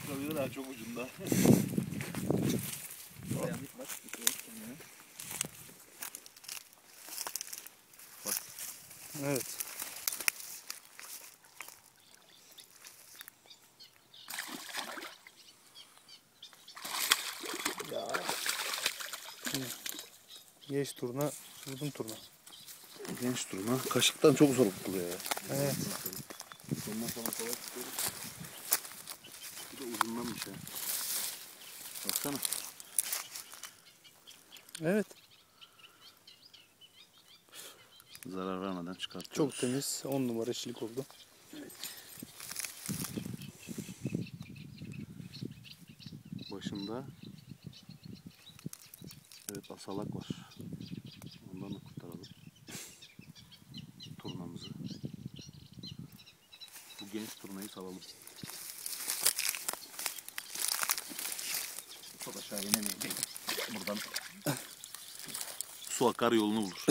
Çıkabilir ha, çok ucunda. Bak. Evet. Ya. Geç turna, vurdum turna. Genç turna. Kaşıktan çok zor buluyor ya. Evet. Ondan sonra kolay tutuyoruz. Bu da uzunlanmış ya. Baksana. Evet. Zarar vermeden çıkartıyoruz. Çok temiz. 10 numara işçilik oldu. Evet. Başında evet asalak var. Ondan da kurtaralım turnamızı. Bu genç turnayı salalım. Çok aşağı inemeyecek. Buradan su akar yolunu bulur.